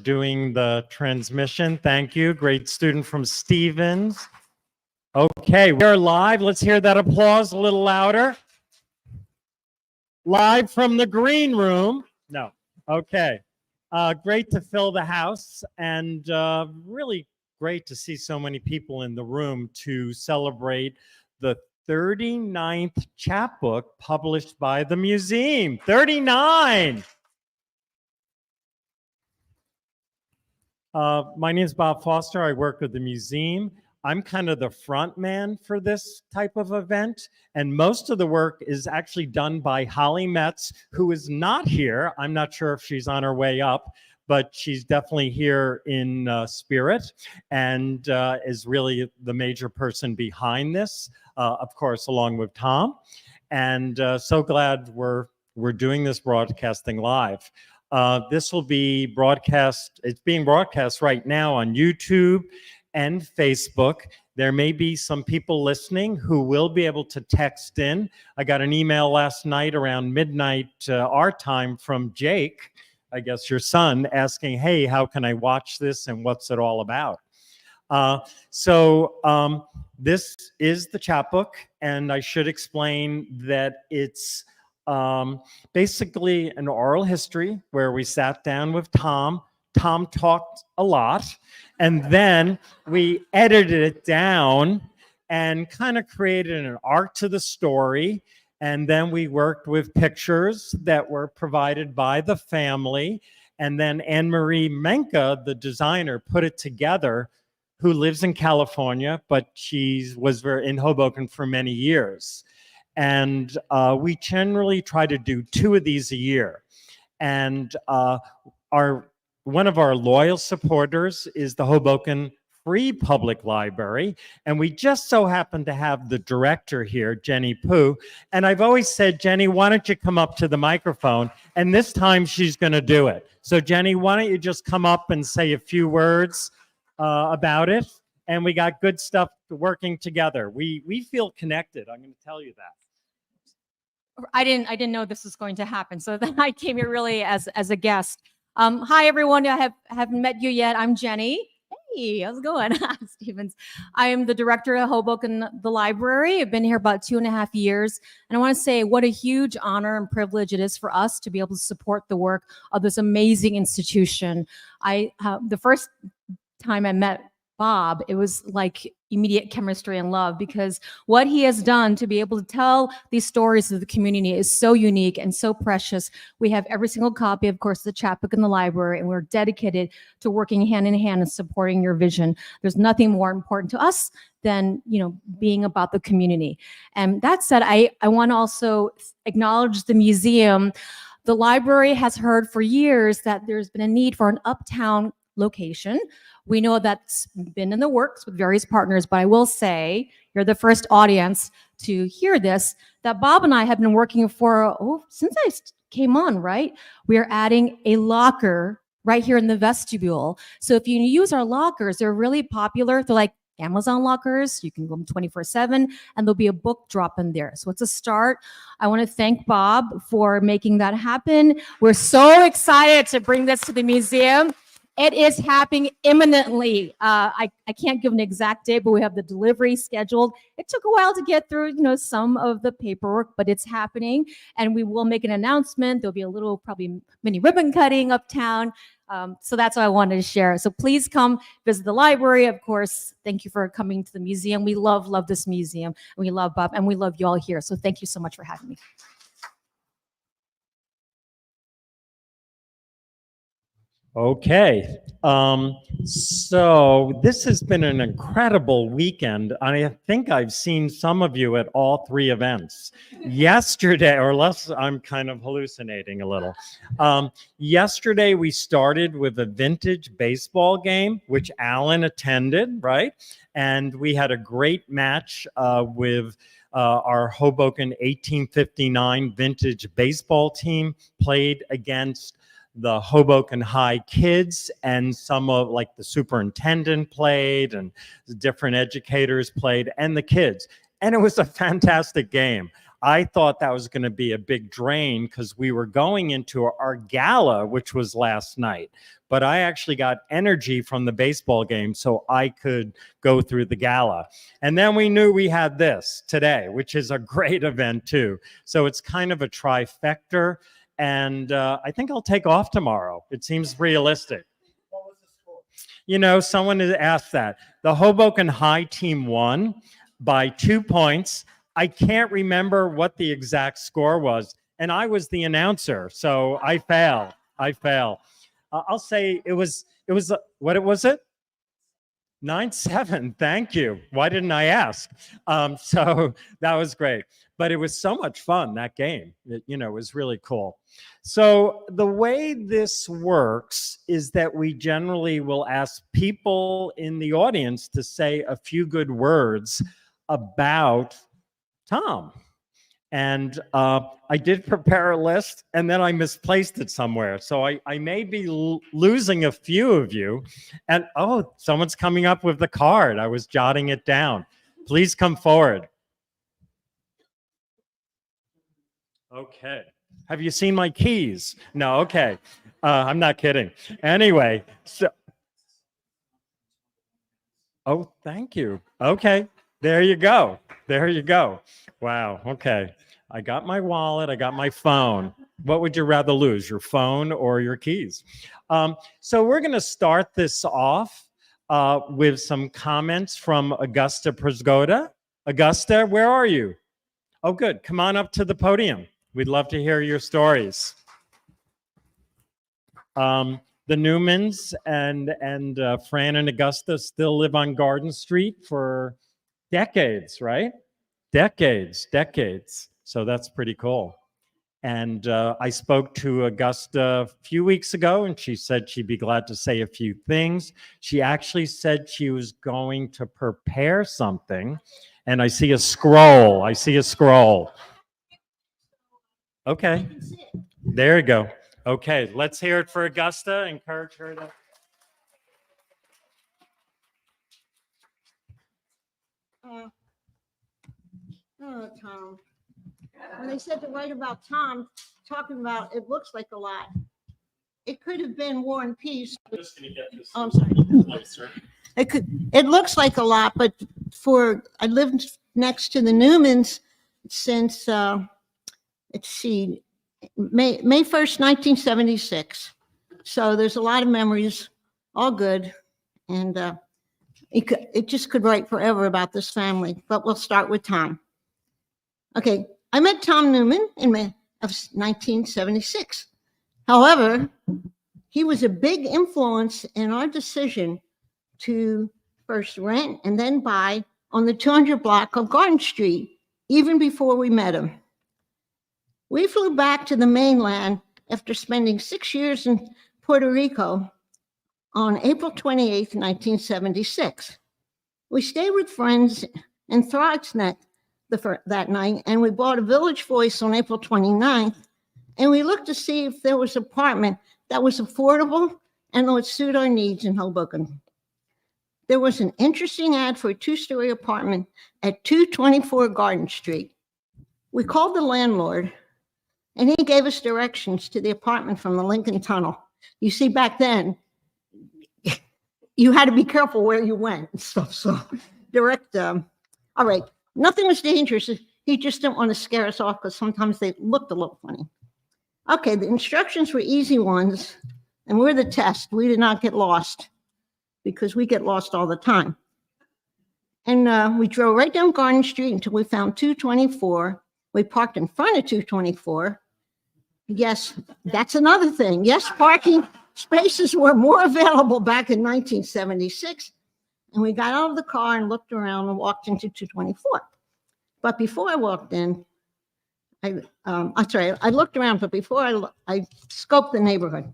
doing the transmission. Thank you. Great student from Stevens. Okay, we are live. Let's hear that applause a little louder. Live from the green room. No. Okay. Great to fill the house, and really great to see so many people in the room to celebrate the 39th chapbook published by the museum. 39! My name is Bob Foster. I work with the museum. I'm kind of the front man for this type of event, and most of the work is actually done by Holly Metz, who is not here. I'm not sure if she's on her way up, but she's definitely here in spirit, and is really the major person behind this, of course, along with Tom. And so glad we're doing this broadcasting live. This will be broadcast, it's being broadcast right now on YouTube and Facebook. There may be some people listening who will be able to text in. I got an email last night around midnight our time from Jake, I guess your son, asking, hey, how can I watch this and what's it all about? This is the chapbook, and I should explain that it's basically an oral history where we sat down with Tom. Tom talked a lot, and then we edited it down and kind of created an arc to the story. And then we worked with pictures that were provided by the family. And then Anne-Marie Menke, the designer, put it together, who lives in California, but she was in Hoboken for many years. And we generally try to do 2 of these a year. And one of our loyal supporters is the Hoboken Free Public Library. And we just so happen to have the director here, Jenny Pooh. And I've always said, Jenny, why don't you come up to the microphone? And this time she's going to do it. So Jenny, why don't you just come up and say a few words about it? And we got good stuff working together. We feel connected. I'm going to tell you that. I didn't know this was going to happen, so then I came here really as a guest. Hi everyone, I haven't met you yet. I'm Jenny. Hey, how's it going? Stevens. I am the director of Hoboken, the library. I've been here about 2.5 years, and I want to say what a huge honor and privilege it is for us to be able to support the work of this amazing institution. The first time I met Bob, it was like immediate chemistry and love, because what he has done to be able to tell these stories of the community is so unique and so precious. We have every single copy, of course, the chapbook in the library, and we're dedicated to working hand in hand and supporting your vision. There's nothing more important to us than, being about the community. And that said, I want to also acknowledge the museum. The library has heard for years that there's been a need for an uptown location. We know that's been in the works with various partners, but I will say, you're the first audience to hear this, that Bob and I have been working for, since I came on, right? We are adding a locker right here in the vestibule. So if you use our lockers, they're really popular. They're like Amazon lockers. You can go 24/7, and there'll be a book drop in there. So it's a start. I want to thank Bob for making that happen. We're so excited to bring this to the museum. It is happening imminently. I can't give an exact date, but we have the delivery scheduled. It took a while to get through, some of the paperwork, but it's happening, and we will make an announcement. There'll be a little, probably mini ribbon cutting uptown. So that's what I wanted to share. So please come visit the library. Of course, thank you for coming to the museum. We love this museum. We love Bob, and we love you all here. So thank you so much for having me. Okay, so this has been an incredible weekend. I think I've seen some of you at all 3 events. Yesterday, or less, I'm kind of hallucinating a little. Yesterday, we started with a vintage baseball game, which Alan attended, right? And we had a great match with our Hoboken 1859 vintage baseball team, played against the Hoboken High kids, and some of the superintendent played, and different educators played, and the kids. And it was a fantastic game. I thought that was going to be a big drain because we were going into our gala, which was last night. But I actually got energy from the baseball game so I could go through the gala. And then we knew we had this today, which is a great event too. So it's kind of a trifecta. And I think I'll take off tomorrow. It seems realistic. You know, someone has asked that. The Hoboken High team won by 2 points. I can't remember what the exact score was. And I was the announcer, so I fail. I'll say it was, what was it? 9-7, thank you. Why didn't I ask? So that was great. But it was so much fun, that game. It, you know, was really cool. So the way this works is that we generally will ask people in the audience to say a few good words about Tom. And I did prepare a list, and then I misplaced it somewhere. So I may be losing a few of you. And oh, someone's coming up with the card. I was jotting it down. Please come forward. Okay. Have you seen my keys? No, okay. I'm not kidding. Anyway, so. Oh, thank you. Okay. There you go. There you go. Wow. Okay. I got my wallet. I got my phone. What would you rather lose, your phone or your keys? So we're going to start this off with some comments from Augusta Prisgoda. Augusta, where are you? Oh, good. Come on up to the podium. We'd love to hear your stories. The Newmans and Fran and Augusta still live on Garden Street for decades, right? Decades. So that's pretty cool. And I spoke to Augusta a few weeks ago, and she said she'd be glad to say a few things. She actually said she was going to prepare something. And I see a scroll. Okay, there you go. Okay, let's hear it for Augusta. Encourage her to. Oh, Tom. When they said to write about Tom, talking about it looks like a lot. It could have been War and Peace. I'm just going to get this. Oh, I'm sorry. It looks like a lot, but I lived next to the Newmans since let's see, May 1st, 1976. So there's a lot of memories, all good, and it just could write forever about this family. But we'll start with Tom. Okay, I met Tom Newman in May of 1976. However, he was a big influence in our decision to first rent and then buy on the 200 block of Garden Street, even before we met him. We flew back to the mainland after spending 6 years in Puerto Rico on April 28th, 1976. We stayed with friends in Throgs Neck that night, and we bought a Village Voice on April 29th, and we looked to see if there was an apartment that was affordable and would suit our needs in Hoboken. There was an interesting ad for a 2-story apartment at 224 Garden Street. We called the landlord, and he gave us directions to the apartment from the Lincoln Tunnel. You see, back then, you had to be careful where you went and stuff. So all right, nothing was dangerous. He just didn't want to scare us off because sometimes they looked a little funny. Okay, the instructions were easy ones, and we're the test. We did not get lost because we get lost all the time. And we drove right down Garden Street until we found 224. We parked in front of 224. Yes, that's another thing. Yes, parking spaces were more available back in 1976. And we got out of the car and looked around and walked into 224. But before I walked in, I looked around, but before I scoped the neighborhood.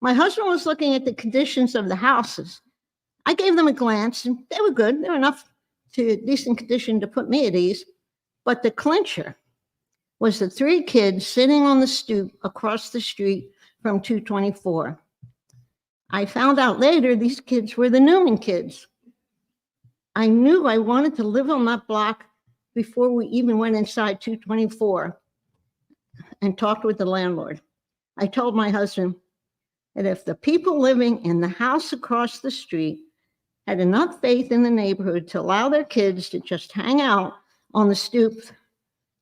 My husband was looking at the conditions of the houses. I gave them a glance, and they were good. They were enough to decent condition to put me at ease. But the clincher was the 3 kids sitting on the stoop across the street from 224. I found out later these kids were the Newman kids. I knew I wanted to live on that block before we even went inside 224 and talked with the landlord. I told my husband that if the people living in the house across the street had enough faith in the neighborhood to allow their kids to just hang out on the stoop,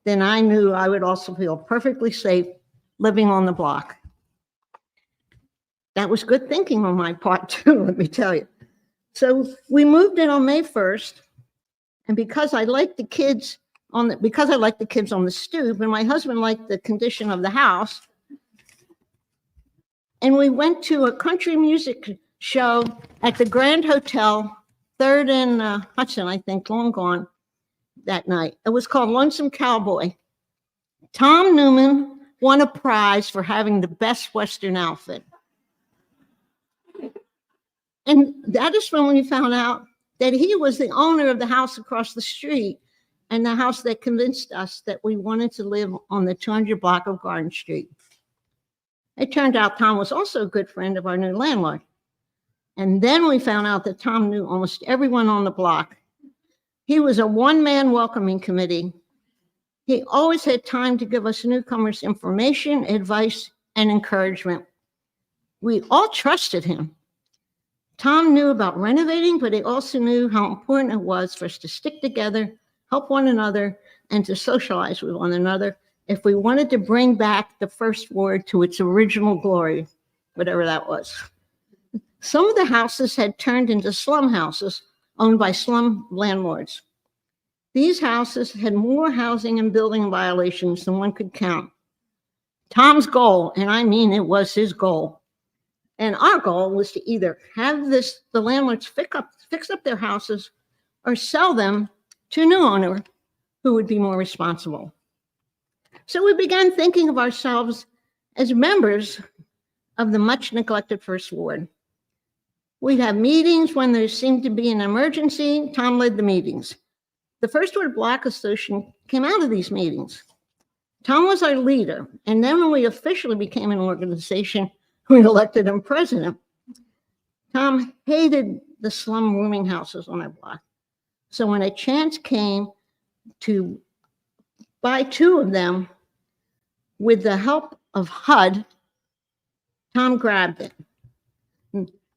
then I knew I would also feel perfectly safe living on the block. That was good thinking on my part too, let me tell you. So we moved in on May 1st, and because I liked the kids on the stoop, and my husband liked the condition of the house, and we went to a country music show at the Grand Hotel, 3rd and Hudson, I think, long gone that night. It was called Lonesome Cowboy. Tom Newman won a prize for having the best Western outfit. And that is when we found out that he was the owner of the house across the street and the house that convinced us that we wanted to live on the 200 block of Garden Street. It turned out Tom was also a good friend of our new landlord. And then we found out that Tom knew almost everyone on the block. He was a one-man welcoming committee. He always had time to give us newcomers information, advice, and encouragement. We all trusted him. Tom knew about renovating, but he also knew how important it was for us to stick together, help one another, and to socialize with one another if we wanted to bring back the First Ward to its original glory, whatever that was. Some of the houses had turned into slum houses owned by slum landlords. These houses had more housing and building violations than one could count. Tom's goal, and I mean it was his goal, and our goal was to either have the landlords fix up their houses or sell them to a new owner who would be more responsible. So we began thinking of ourselves as members of the much neglected First Ward. We'd have meetings when there seemed to be an emergency. Tom led the meetings. The First Ward Block Association came out of these meetings. Tom was our leader, and then when we officially became an organization, we elected him president. Tom hated the slum rooming houses on our block. So when a chance came to buy 2 of them with the help of HUD, Tom grabbed it.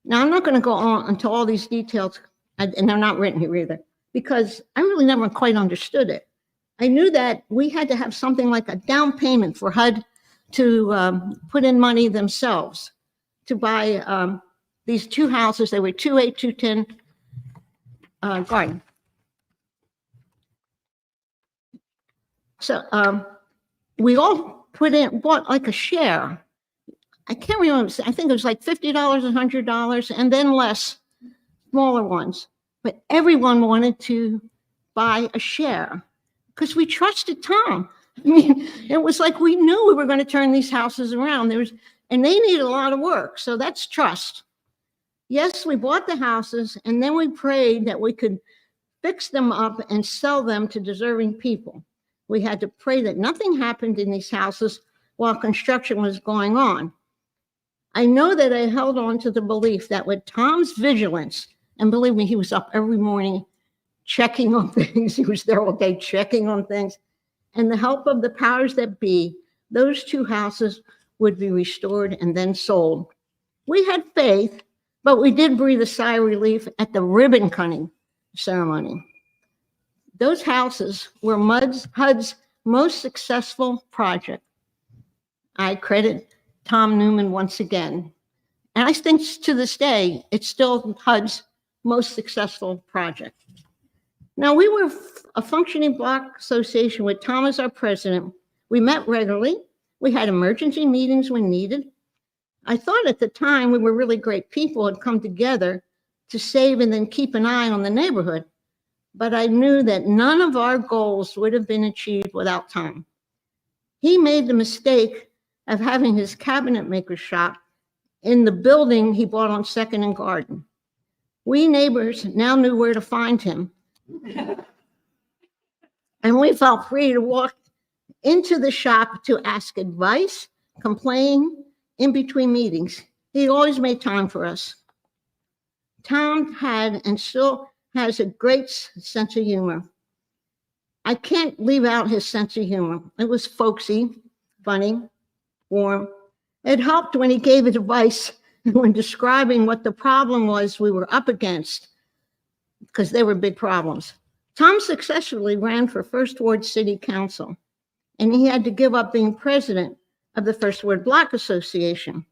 Now, I'm not going to go on into all these details, and they're not written here either, because I really never quite understood it. I knew that we had to have something like a down payment for HUD to put in money themselves to buy these 2 houses. They were 2-8, 210 garden. So we all bought like a share. I can't remember, I think it was like $50, $100, and then less, smaller ones. But everyone wanted to buy a share because we trusted Tom. I mean, it was like we knew we were going to turn these houses around. And they needed a lot of work, so that's trust. Yes, we bought the houses, and then we prayed that we could fix them up and sell them to deserving people. We had to pray that nothing happened in these houses while construction was going on. I know that I held on to the belief that with Tom's vigilance, and believe me, he was up every morning checking on things. He was there all day checking on things. And the help of the powers that be, those 2 houses would be restored and then sold. We had faith, but we did breathe a sigh of relief at the ribbon cutting ceremony. Those houses were HUD's most successful project. I credit Tom Newman once again. And I think to this day, it's still HUD's most successful project. Now, we were a functioning block association with Tom as our president. We met regularly. We had emergency meetings when needed. I thought at the time we were really great people had come together to save and then keep an eye on the neighborhood. But I knew that none of our goals would have been achieved without Tom. He made the mistake of having his cabinet maker shop in the building he bought on 2nd and Garden. We neighbors now knew where to find him. And we felt free to walk into the shop to ask advice, complain, in between meetings. He always made time for us. Tom had and still has a great sense of humor. I can't leave out his sense of humor. It was folksy, funny, warm. It helped when he gave advice when describing what the problem was we were up against, because they were big problems. Tom successfully ran for First Ward City Council, and he had to give up being president of the First Ward Block Association.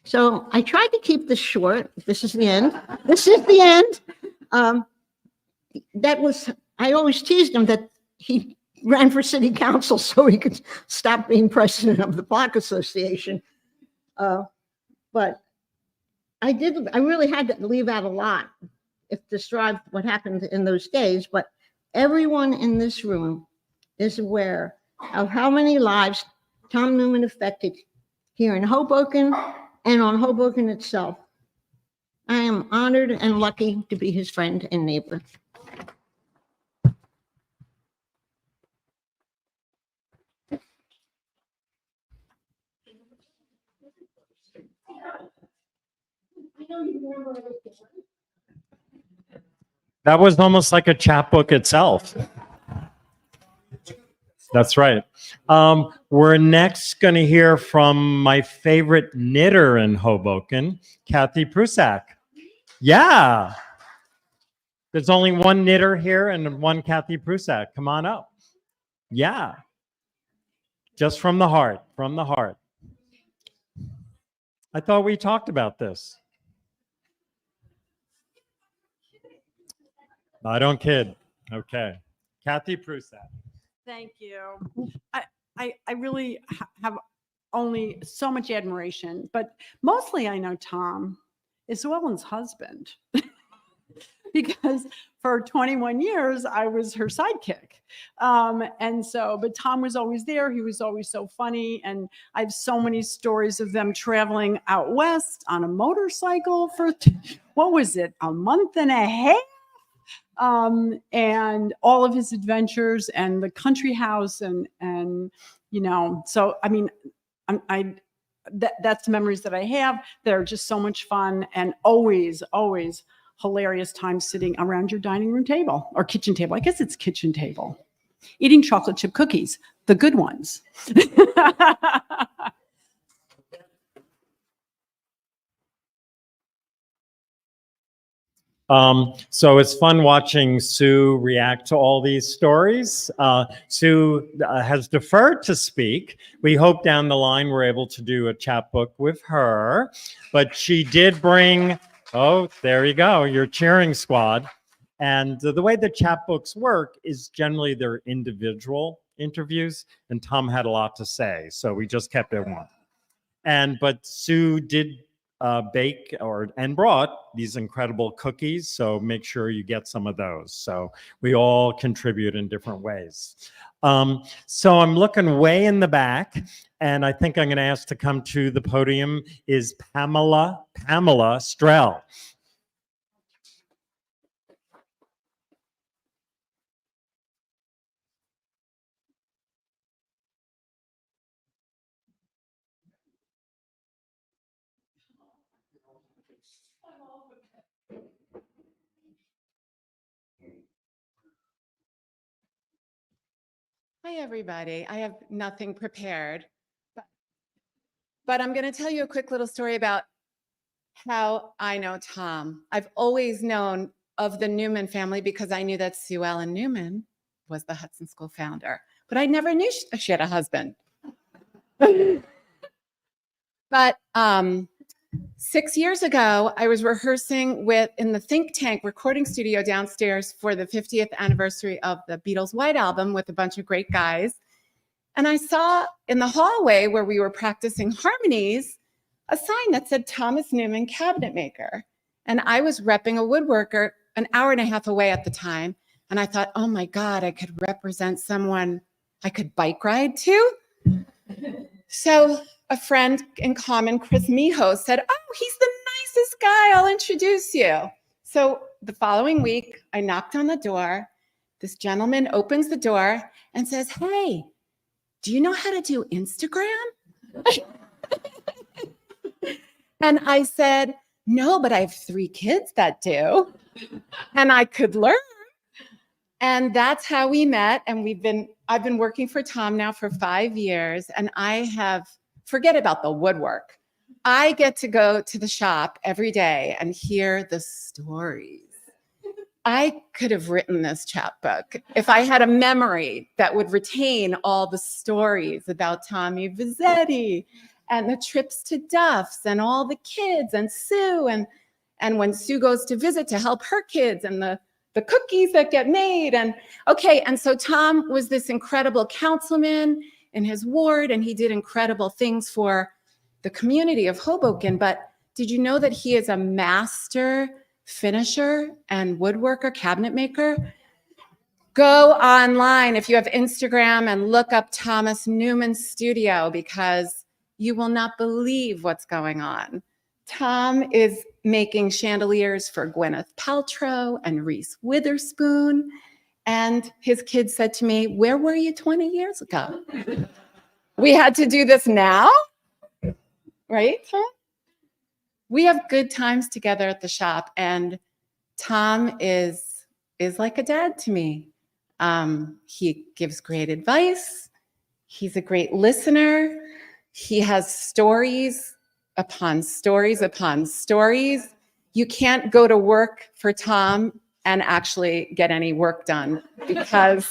So I tried to keep this short. This is the end. This is the end. I always teased him that he ran for city council so he could stop being president of the Block Association. But I really had to leave out a lot if describe what happened in those days, but everyone in this room is aware of how many lives Tom Newman affected here in Hoboken and on Hoboken itself. I am honored and lucky to be his friend and neighbor. That was almost like a chapbook itself. That's right. We're next going to hear from my favorite knitter in Hoboken, Kathy Prusak. Yeah. There's only one knitter here and one Kathy Prusak. Come on up. Yeah. Just from the heart, from the heart. I thought we talked about this. I don't kid. Okay. Kathy Prusak. Thank you. I really have only so much admiration, but mostly I know Tom is Suellen's husband because for 21 years I was her sidekick. But Tom was always there. He was always so funny. And I have so many stories of them traveling out west on a motorcycle for, what was it, a month and a half? And all of his adventures and the country house and you know, so I mean, that's the memories that I have. They're just so much fun and always hilarious time sitting around your dining room table or kitchen table. I guess it's kitchen table, eating chocolate chip cookies, the good ones. So it's fun watching Sue react to all these stories. Sue has deferred to speak. We hope down the line we're able to do a chapbook with her, but she did bring, oh, there you go, your cheering squad. And the way the chapbooks work is generally they're individual interviews, and Tom had a lot to say, so we just kept it one. But Sue did bake and brought these incredible cookies, so make sure you get some of those. So we all contribute in different ways. So I'm looking way in the back, and I think I'm going to ask to come to the podium is Pamela Strell. Hi, everybody. I have nothing prepared, but I'm going to tell you a quick little story about how I know Tom. I've always known of the Newman family because I knew that Suellen Newman was the Hudson School founder, but I never knew she had a husband. But 6 years ago, I was rehearsing in the Think Tank recording studio downstairs for the 50th anniversary of the Beatles' White Album with a bunch of great guys. And I saw in the hallway where we were practicing harmonies, a sign that said Thomas Newman Cabinet Maker. And I was repping a woodworker an hour and a half away at the time. And I thought, oh my God, I could represent someone I could bike ride to. So a friend in common, Chris Miho, said, oh, he's the nicest guy. I'll introduce you. So the following week, I knocked on the door. This gentleman opens the door and says, hey, do you know how to do Instagram? And I said, no, but I have 3 kids that do, and I could learn. And that's how we met. And I've been working for Tom now for 5 years, and forget about the woodwork. I get to go to the shop every day and hear the stories. I could have written this chapbook if I had a memory that would retain all the stories about Tommy Vizzetti and the trips to Duff's and all the kids and Sue and when Sue goes to visit to help her kids and the cookies that get made. And so Tom was this incredible councilman in his ward, and he did incredible things for the community of Hoboken. But did you know that he is a master finisher and woodworker, cabinet maker? Go online if you have Instagram and look up Thomas Newman's studio, because you will not believe what's going on. Tom is making chandeliers for Gwyneth Paltrow and Reese Witherspoon. And his kids said to me, "Where were you 20 years ago? We had to do this now?" Right, Tom? We have good times together at the shop, and Tom is like a dad to me. He gives great advice. He's a great listener. He has stories upon stories upon stories. You can't go to work for Tom and actually get any work done because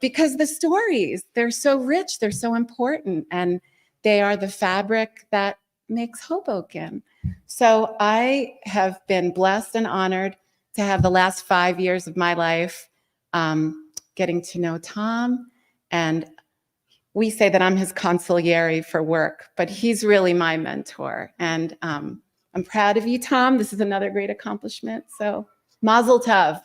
the stories, they're so rich, they're so important, and they are the fabric that makes Hoboken. So I have been blessed and honored to have the last 5 years of my life getting to know Tom. And we say that I'm his consigliere for work, but he's really my mentor. And I'm proud of you, Tom. This is another great accomplishment. So mazel tov.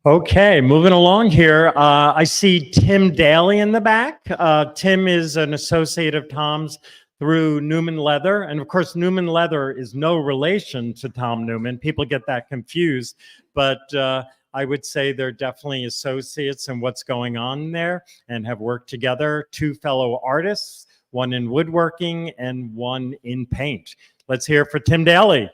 Okay, moving along here. I see Tim Daly in the back. Tim is an associate of Tom's through Newman Leather. And of course, Newman Leather is no relation to Tom Newman. People get that confused, but I would say they're definitely associates in what's going on there and have worked together. Two fellow artists, one in woodworking and one in paint. Let's hear it for Tim Daly.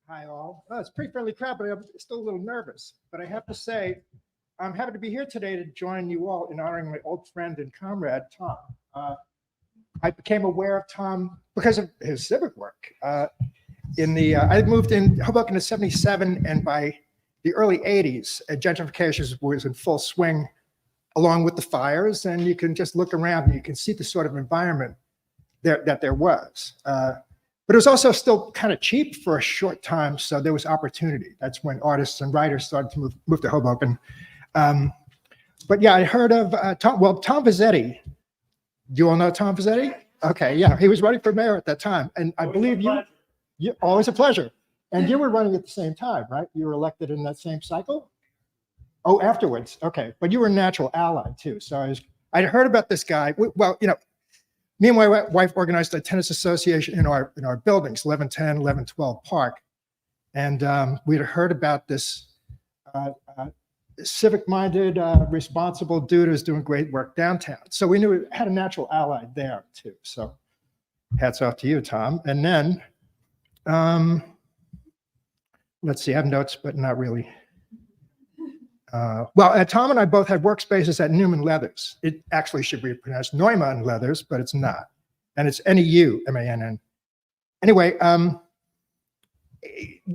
Hi, all. Oh, it's a pretty friendly crowd, but I'm still a little nervous. But I have to say, I'm happy to be here today to join you all in honoring my old friend and comrade, Tom. I became aware of Tom because of his civic work. I moved in Hoboken in '77, and by the early '80s, gentrification was in full swing, along with the fires. And you can just look around and you can see the sort of environment that there was. But it was also still kind of cheap for a short time, so there was opportunity. That's when artists and writers started to move to Hoboken. But yeah, I heard of Tom Vizzetti. Do you all know Tom Vizzetti? Okay, yeah, he was running for mayor at that time. And I believe you always a pleasure. And you were running at the same time, right? You were elected in that same cycle? Oh, afterwards, okay. But you were a natural ally too. So I'd heard about this guy. Well, you know, me and my wife organized a tennis association in our buildings, 1110, 1112 Park. And we'd heard about this civic-minded, responsible dude who's doing great work downtown. So we knew we had a natural ally there too. So hats off to you, Tom. And then, let's see, I have notes, but not really. Tom and I both had workspaces at Newman Leathers. It actually should be pronounced Neumann Leathers, but it's not. And it's Neumann. Anyway,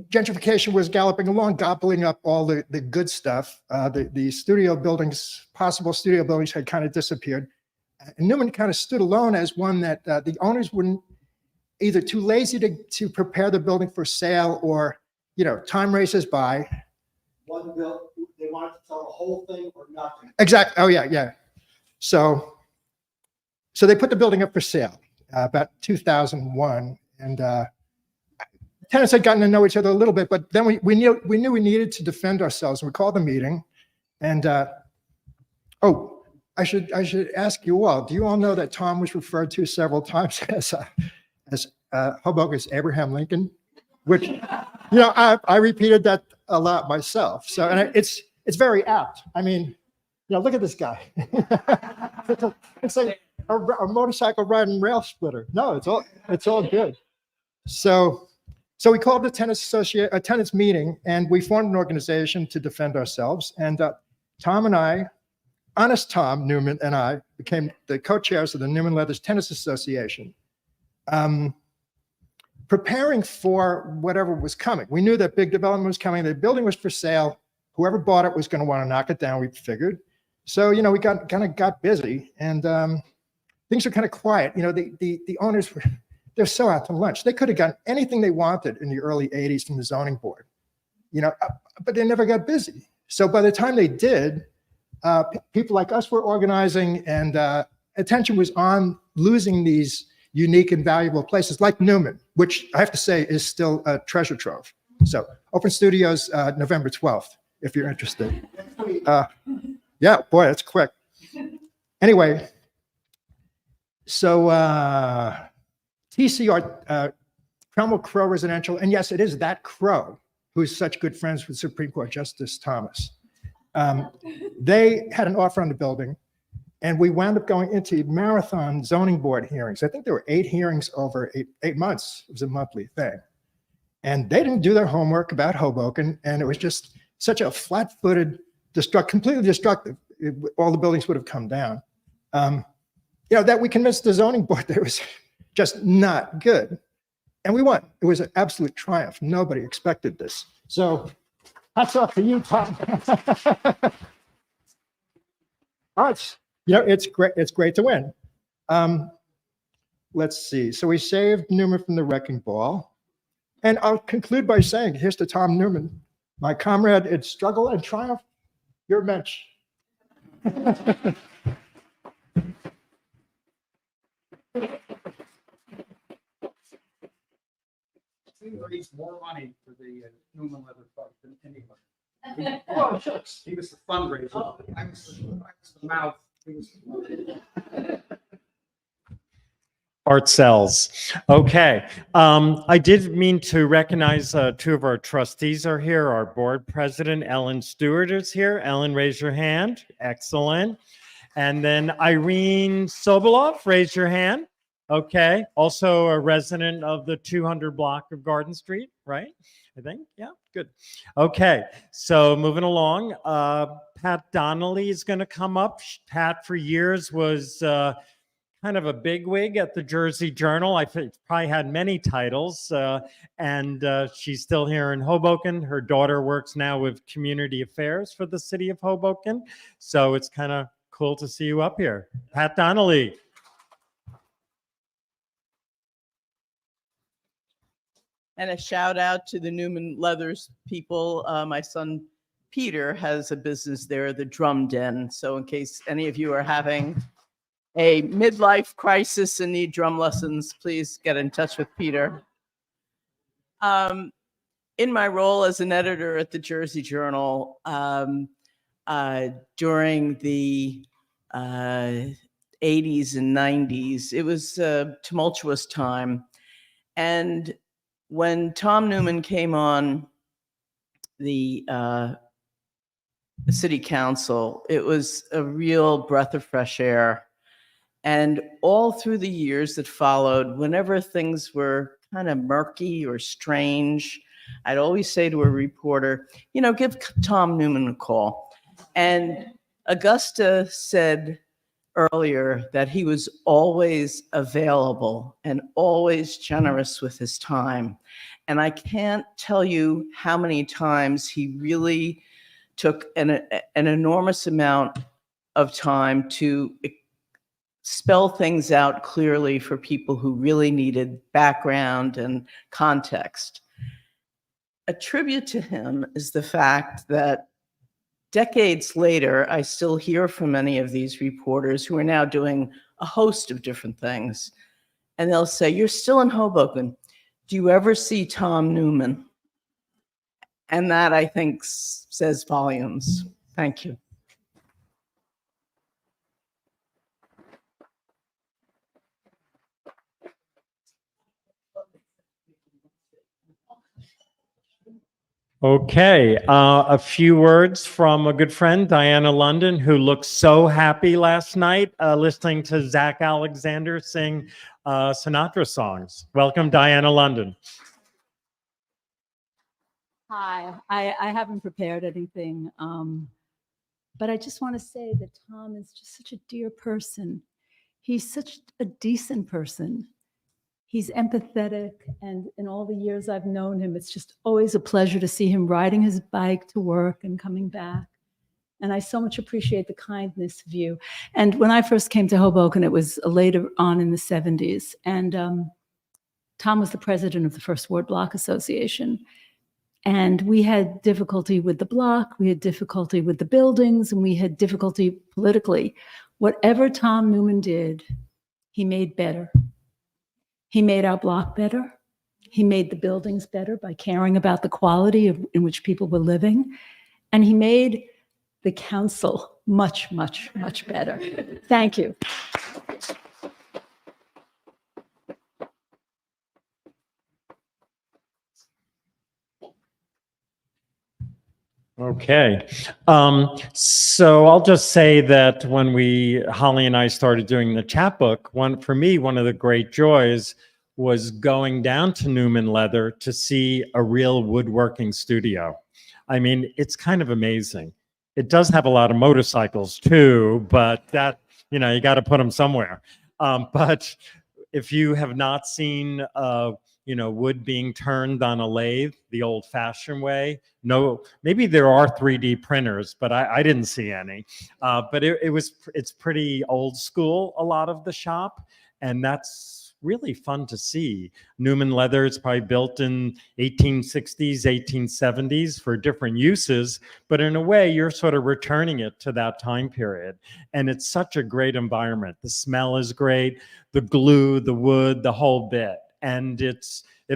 gentrification was galloping along, gobbling up all the good stuff. The studio buildings, possible studio buildings had kind of disappeared. And Newman kind of stood alone as one that the owners wouldn't, either too lazy to prepare the building for sale, or, you know, time races by. They wanted to sell the whole thing or nothing. Exactly. Oh yeah, yeah. So they put the building up for sale about 2001, and tenants had gotten to know each other a little bit, but then we knew we needed to defend ourselves. And we called the meeting, and I should ask you all. Do you all know that Tom was referred to several times as Hoboken's Abraham Lincoln, which I repeated that a lot myself. So, and it's very apt. I mean, look at this guy. It's like a motorcycle riding rail splitter. No, it's all good. So we called a tenants meeting, and we formed an organization to defend ourselves. And Tom and I, honest Tom Newman and I, became the co-chairs of the Newman Leathers Tenants Association, preparing for whatever was coming. We knew that big development was coming. The building was for sale. Whoever bought it was going to want to knock it down, we figured. So, we got busy, and things were kind of quiet. The owners they're so out to lunch. They could have gotten anything they wanted in the early 80s from the zoning board, but they never got busy. So by the time they did, people like us were organizing, and attention was on losing these unique and valuable places like Newman, which I have to say is still a treasure trove. So Open Studios, November 12th, if you're interested. Yeah, boy, that's quick. Anyway, so TCR, Cromwell Crowe Residential, and yes, it is that Crowe who's such good friends with Supreme Court Justice Thomas. They had an offer on the building, and we wound up going into marathon zoning board hearings. I think there were 8 hearings over eight months. It was a monthly thing. And they didn't do their homework about Hoboken, and it was just such a flat-footed, completely destructive. All the buildings would have come down. That we convinced the zoning board that it was just not good. And we won. It was an absolute triumph. Nobody expected this. So hats off to you, Tom. All right. It's great. It's great to win. Let's see. So we saved Newman from the wrecking ball. And I'll conclude by saying, here's to Tom Newman, my comrade in struggle and triumph. Your mensch. He raised more money for the Newman Leather Fund than anyone. Oh, shucks. He was the fundraiser. I was the mouth. He was Art sells. Okay. I did mean to recognize 2 of our trustees are here. Our board president, Ellen Stewart, is here. Ellen, raise your hand. Excellent. And then Irene Sobolov, raise your hand. Okay. Also a resident of the 200 block of Garden Street, right? I think. Yeah, good. Okay. So moving along, Pat Donnelly is going to come up. Pat for years was kind of a bigwig at the Jersey Journal. I think probably had many titles, and she's still here in Hoboken. Her daughter works now with Community Affairs for the city of Hoboken. So it's kind of cool to see you up here. Pat Donnelly. And a shout out to the Newman Leathers people. My son Peter has a business there, the Drum Den. So in case any of you are having a midlife crisis and need drum lessons, please get in touch with Peter. In my role as an editor at the Jersey Journal, during the 80s and 90s, it was a tumultuous time. And when Tom Newman came on the city council, it was a real breath of fresh air. And all through the years that followed, whenever things were kind of murky or strange, I'd always say to a reporter, give Tom Newman a call. And Augusta said earlier that he was always available and always generous with his time. And I can't tell you how many times he really took an enormous amount of time to spell things out clearly for people who really needed background and context. A tribute to him is the fact that decades later, I still hear from many of these reporters who are now doing a host of different things. And they'll say, "You're still in Hoboken. Do you ever see Tom Newman?" And that, I think, says volumes. Thank you. Okay, a few words from a good friend, Diana London, who looked so happy last night listening to Zach Alexander sing Sinatra songs. Welcome, Diana London. Hi, I haven't prepared anything, but I just want to say that Tom is just such a dear person. He's such a decent person. He's empathetic, and in all the years I've known him, it's just always a pleasure to see him riding his bike to work and coming back. And I so much appreciate the kindness of you. And when I first came to Hoboken, it was later on in the 70s, and Tom was the president of the First Ward Block Association. And we had difficulty with the block, we had difficulty with the buildings, and we had difficulty politically. Whatever Tom Newman did, he made better. He made our block better. He made the buildings better by caring about the quality in which people were living. And he made the council much, much, much better. Thank you. Okay. So I'll just say that when Holly and I started doing the chapbook, for me, one of the great joys was going down to Newman Leather to see a real woodworking studio. I mean, it's kind of amazing. It does have a lot of motorcycles too, but that, you got to put them somewhere. But if you have not seen, wood being turned on a lathe the old-fashioned way. No, maybe there are 3D printers, but I didn't see any. But it's pretty old school, a lot of the shop, and that's really fun to see. Newman Leather is probably built in 1860s, 1870s for different uses, but in a way, you're sort of returning it to that time period. And it's such a great environment. The smell is great, the glue, the wood, the whole bit. And it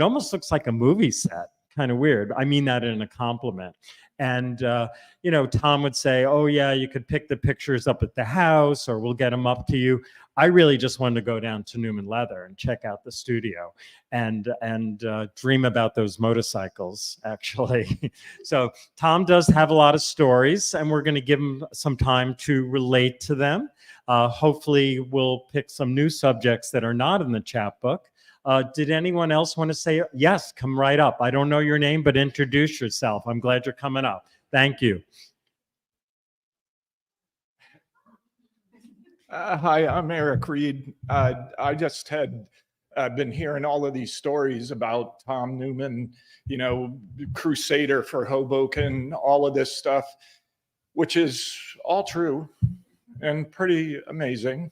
almost looks like a movie set, kind of weird. I mean that in a compliment. And, Tom would say, oh yeah, you could pick the pictures up at the house or we'll get them up to you. I really just wanted to go down to Newman Leather and check out the studio and dream about those motorcycles, actually. So Tom does have a lot of stories, and we're going to give him some time to relate to them. Hopefully we'll pick some new subjects that are not in the chapbook. Did anyone else want to say, yes, come right up. I don't know your name, but introduce yourself. I'm glad you're coming up. Thank you. Hi, I'm Eric Reed. I just had been hearing all of these stories about Tom Newman, crusader for Hoboken, all of this stuff, which is all true and pretty amazing.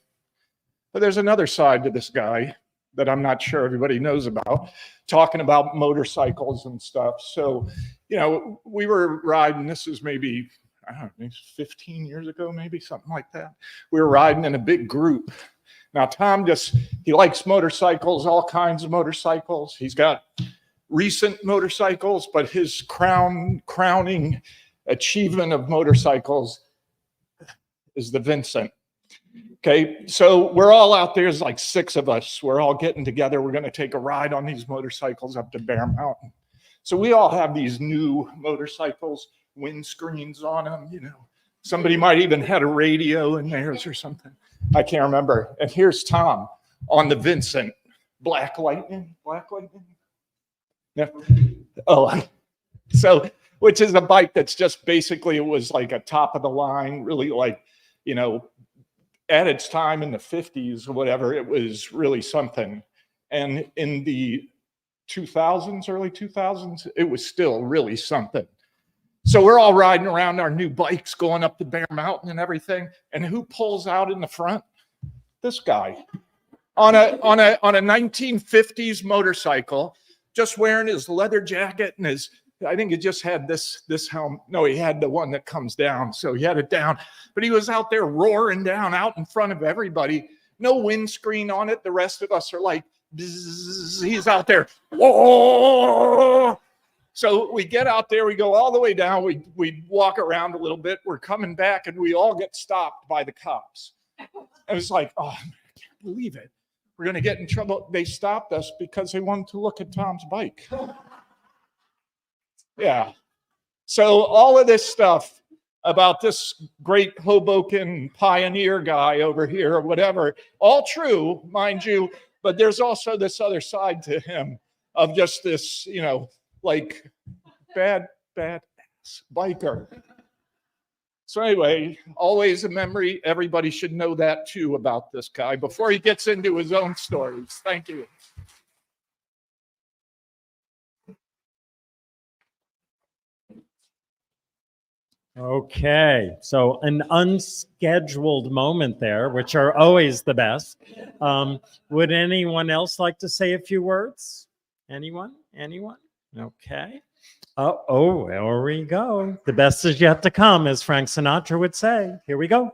But there's another side to this guy that I'm not sure everybody knows about, talking about motorcycles and stuff. So, we were riding, this is maybe, I don't know, maybe 15 years ago, maybe something like that. We were riding in a big group. Now, Tom he likes motorcycles, all kinds of motorcycles. He's got recent motorcycles, but his crowning achievement of motorcycles is the Vincent. Okay, so we're all out there, there's like 6 of us. We're all getting together. We're going to take a ride on these motorcycles up to Bear Mountain. So we all have these new motorcycles, windscreens on them, Somebody might even had a radio in theirs or something. I can't remember. And here's Tom on the Vincent. Black Lightning? Yeah. Oh, so, which is a bike that's just basically, it was like a top of the line, really like, at its time in the 50s or whatever, it was really something. And in the 2000s, early 2000s, it was still really something. So we're all riding around our new bikes going up the Bear Mountain and everything. And who pulls out in the front? This guy on a 1950s motorcycle, just wearing his leather jacket and I think he just had this helmet. No, he had the one that comes down. So he had it down, but he was out there roaring down out in front of everybody. No windscreen on it. The rest of us are like, bzzz. He's out there. Whoa. So we get out there, we go all the way down. We walk around a little bit. We're coming back and we all get stopped by the cops. And it's like, oh, I can't believe it. We're going to get in trouble. They stopped us because they wanted to look at Tom's bike. Yeah. So all of this stuff about this great Hoboken pioneer guy over here or whatever, all true, mind you, but there's also this other side to him of just this, you know, like bad ass biker. So anyway, always a memory. Everybody should know that too about this guy before he gets into his own stories. Thank you. Okay, so an unscheduled moment there, which are always the best. Would anyone else like to say a few words? Anyone? Anyone? Okay. Oh, there we go. The best is yet to come, as Frank Sinatra would say. Here we go.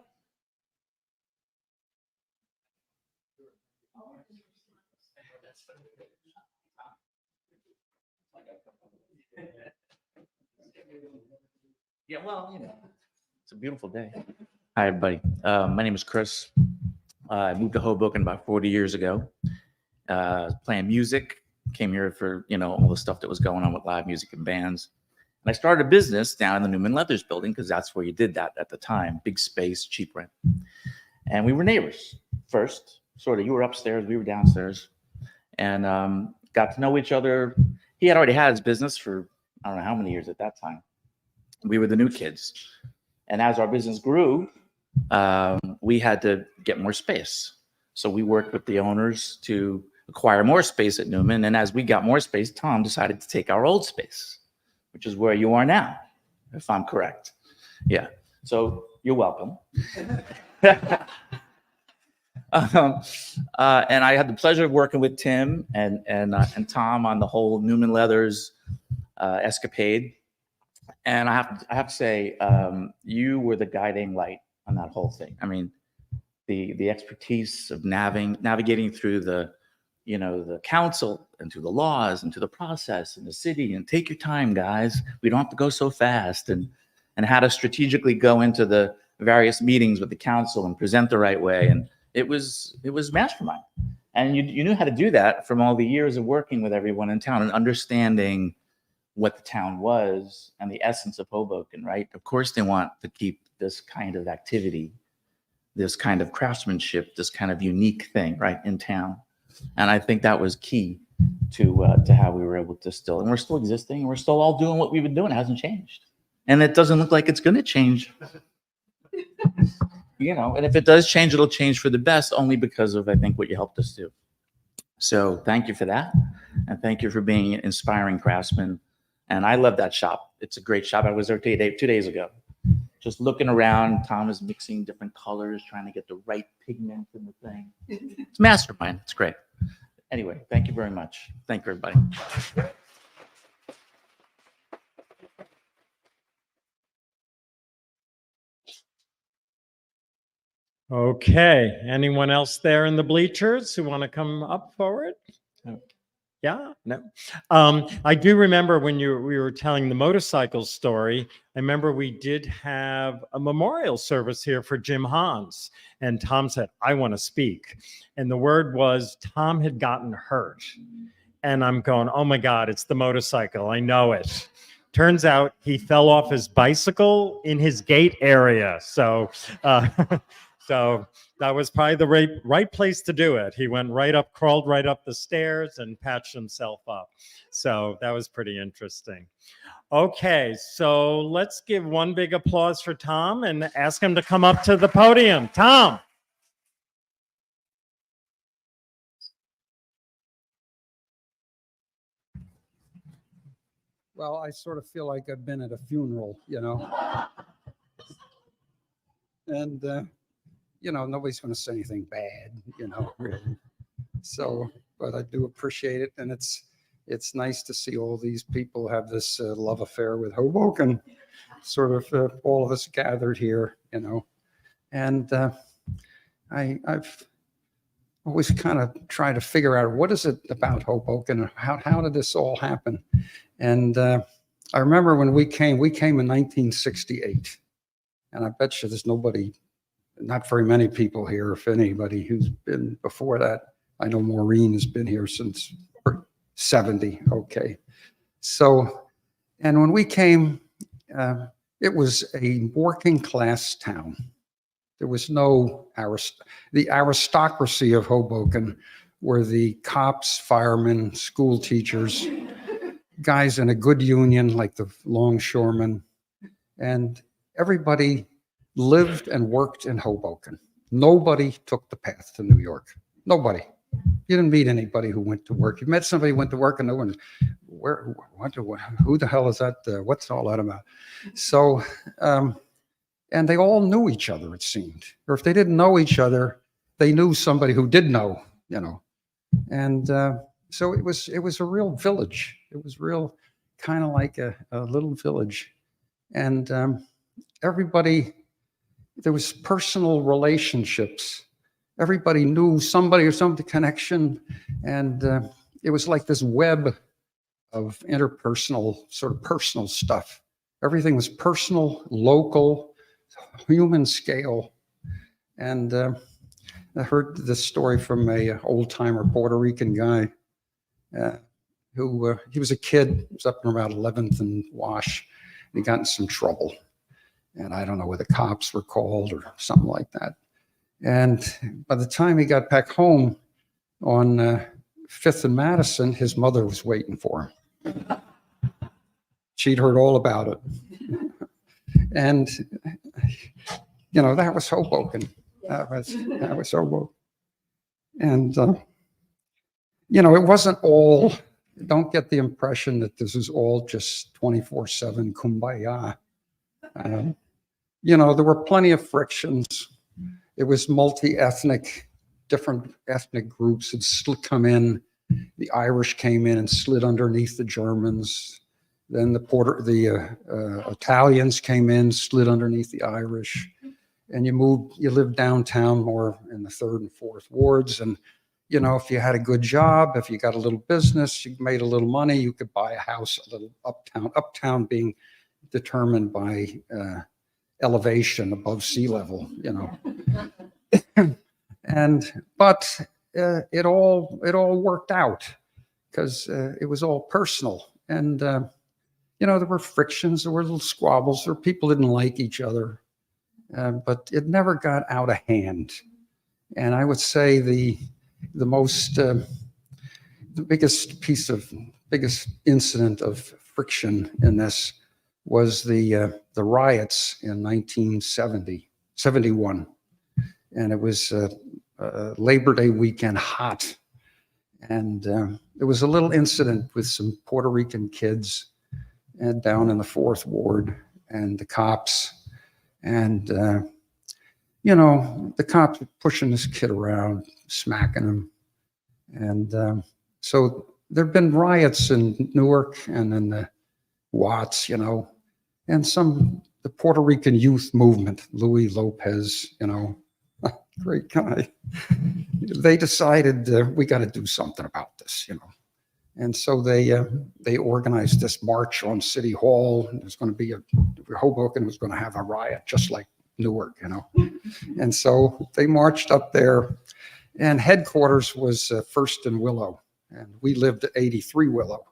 Yeah, well, you know, it's a beautiful day. Hi, everybody. My name is Chris. I moved to Hoboken about 40 years ago. Playing music, came here for, you know, all the stuff that was going on with live music and bands. And I started a business down in the Newman Leathers building because that's where you did that at the time. Big space, cheap rent. And we were neighbors first, sort of. You were upstairs, we were downstairs. And got to know each other. He had already had his business for, I don't know how many years at that time. We were the new kids. And as our business grew, we had to get more space. So we worked with the owners to acquire more space at Newman. And as we got more space, Tom decided to take our old space, which is where you are now, if I'm correct. Yeah. So you're welcome. And I had the pleasure of working with Tim and Tom on the whole Newman Leathers escapade. And I have to say, you were the guiding light on that whole thing. I mean, the expertise of navigating through the, you know, the council and through the laws and to the process and the city, and take your time, guys. We don't have to go so fast, and how to strategically go into the various meetings with the council and present the right way. And it was mastermind. And you knew how to do that from all the years of working with everyone in town and understanding what the town was and the essence of Hoboken, right? Of course, they want to keep this kind of activity, this kind of craftsmanship, this kind of unique thing, right, in town. And I think that was key to how we were able to still, and we're still existing, and we're still all doing what we've been doing. It hasn't changed. And it doesn't look like it's going to change. You know, and if it does change, it'll change for the best, only because of, I think, what you helped us do. So thank you for that. And thank you for being an inspiring craftsman. And I love that shop. It's a great shop. I was there 2 days ago. Just looking around, Tom is mixing different colors, trying to get the right pigment in the thing. It's mastermind. It's great. Anyway, thank you very much. Thank you, everybody. Okay, anyone else there in the bleachers who want to come up forward? Yeah, no. I do remember when we were telling the motorcycle story, I remember we did have a memorial service here for Jim Hans. And Tom said, I want to speak. And the word was Tom had gotten hurt. And I'm going, oh my God, it's the motorcycle. I know it. Turns out he fell off his bicycle in his gate area. So, so that was probably the right place to do it. He went crawled right up the stairs and patched himself up. So that was pretty interesting. Okay, so let's give one big applause for Tom and ask him to come up to the podium. Tom. Well, I sort of feel like I've been at a funeral, you know. And, you know, nobody's going to say anything bad, you know, really. So, but I do appreciate it. And it's nice to see all these people have this love affair with Hoboken, sort of all of us gathered here, you know. And I've always kind of tried to figure out what is it about Hoboken and how did this all happen? And I remember when we came in 1968. And I bet you there's not very many people here, if anybody, who's been before that. I know Maureen has been here since 70. Okay. So, and when we came, it was a working class town. There was no the aristocracy of Hoboken were the cops, firemen, school teachers, guys in a good union like the longshoremen, and everybody lived and worked in Hoboken. Nobody took the path to New York. Nobody. You didn't meet anybody who went to work. You met somebody who went to work and no one, who the hell is that? What's all that about? So, and they all knew each other, it seemed. Or if they didn't know each other, they knew somebody who did know, you know. And so it was a real village. It was real kind of like a little village. And everybody, there was personal relationships. Everybody knew somebody or some connection. And it was like this web of interpersonal, sort of personal stuff. Everything was personal, local, human scale. And I heard this story from a old-timer Puerto Rican guy who, he was a kid, he was up in about 11th and Wash, and he got in some trouble. And I don't know whether the cops were called or something like that. And by the time he got back home on 5th and Madison, his mother was waiting for him. She'd heard all about it. And, you know, that was Hoboken. That was Hoboken. And, you know, it wasn't all, don't get the impression that this is all just 24/7 kumbaya. You know, there were plenty of frictions. It was multi-ethnic, different ethnic groups had come in. The Irish came in and slid underneath the Germans. Then the Italians came in, slid underneath the Irish. And you lived downtown more in the 3rd and 4th wards. And, you know, if you had a good job, if you got a little business, you made a little money, you could buy a house a little uptown being determined by elevation above sea level, you know. But it all worked out because it was all personal. And, you know, there were frictions, there were little squabbles, there were people didn't like each other. But it never got out of hand. And I would say the biggest incident of friction in this was the riots in 1971. And it was Labor Day weekend, hot. And there was a little incident with some Puerto Rican kids down in the 4th ward and the cops. And, you know, the cops were pushing this kid around, smacking him. And so there have been riots in Newark and in the Watts, you know, and the Puerto Rican youth movement, Louis Lopez, you know, great guy. They decided we got to do something about this, you know. And so they organized this march on City Hall. There's going to be Hoboken was going to have a riot just like Newark, you know. And so they marched up there, and headquarters was 1st and Willow, and we lived at 83 Willow.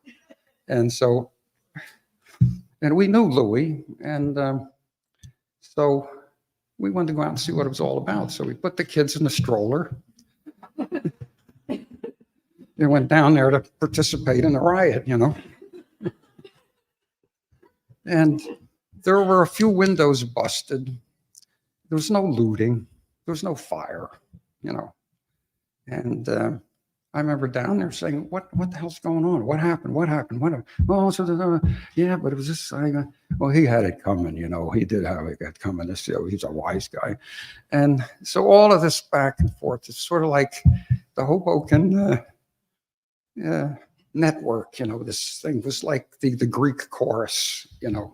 And so, and we knew Louis, and so we wanted to go out and see what it was all about. So we put the kids in the stroller. They went down there to participate in the riot, you know. And there were a few windows busted. There was no looting. There was no fire, you know. And I remember down there saying, what the hell's going on? What happened? What happened? Oh, yeah, but it was this. Well, he had it coming, you know. He did have it coming. He's a wise guy. And so all of this back and forth, it's sort of like the Hoboken network, you know. This thing was like the Greek chorus, you know.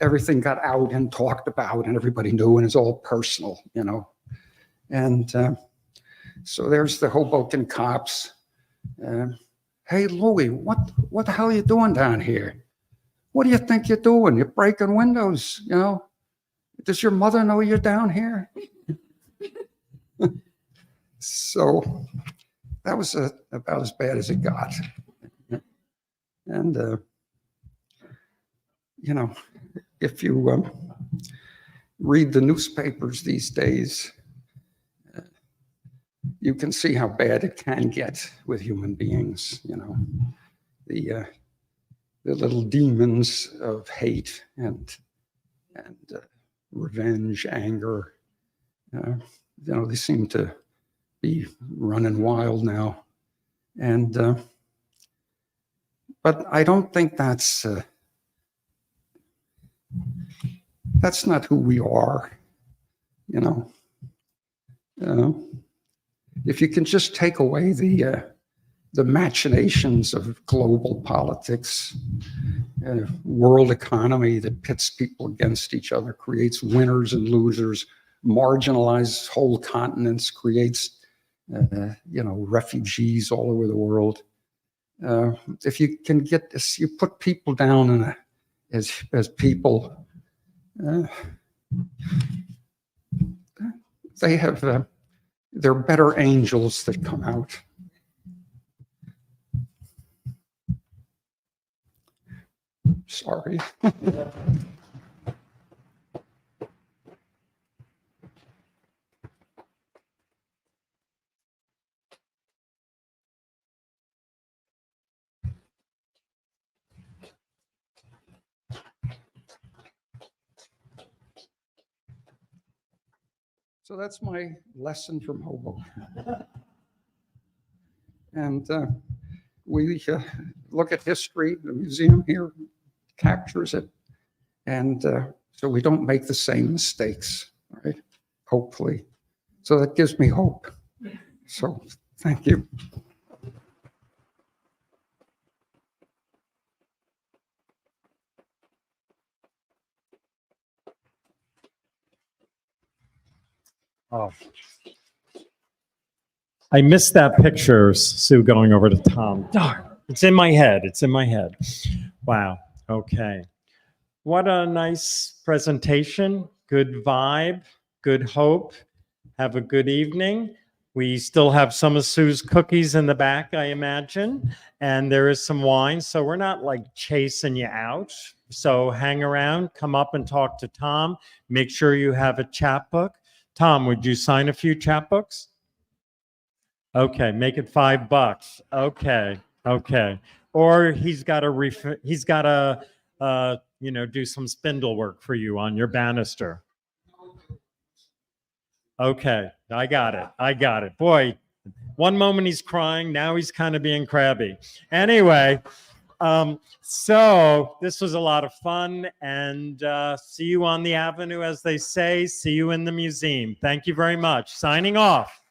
Everything got out and talked about, and everybody knew, and it's all personal, you know. And so there's the Hoboken cops. Hey, Louis, what the hell are you doing down here? What do you think you're doing? You're breaking windows, you know. Does your mother know you're down here? So that was about as bad as it got. And, you know, if you read the newspapers these days, you can see how bad it can get with human beings, you know, the little demons of hate and revenge, anger, you know, they seem to be running wild now. And, but I don't think that's not who we are, you know. If you can just take away the machinations of global politics, world economy that pits people against each other, creates winners and losers, marginalizes whole continents, creates you know, refugees all over the world. If you can get this, you put people down as people, they have they're better angels that come out. Sorry. So that's my lesson from Hoboken. And we look at history. The museum here captures it. And so we don't make the same mistakes, right? Hopefully. So that gives me hope. So thank you. Oh, I missed that picture, Sue, going over to Tom. Darn, it's in my head. It's in my head. Wow. Okay. What a nice presentation. Good vibe, good hope. Have a good evening. We still have some of Sue's cookies in the back, I imagine, and there is some wine. So we're not like chasing you out. So hang around, come up and talk to Tom. Make sure you have a chapbook. Tom, would you sign a few chapbooks? Okay, make it $5. Okay, okay. Or he's got to you know, do some spindle work for you on your banister. Okay, I got it. I got it. Boy, one moment he's crying, now he's kind of being crabby. Anyway, so this was a lot of fun, and see you on the avenue, as they say. See you in the museum. Thank you very much. Signing off.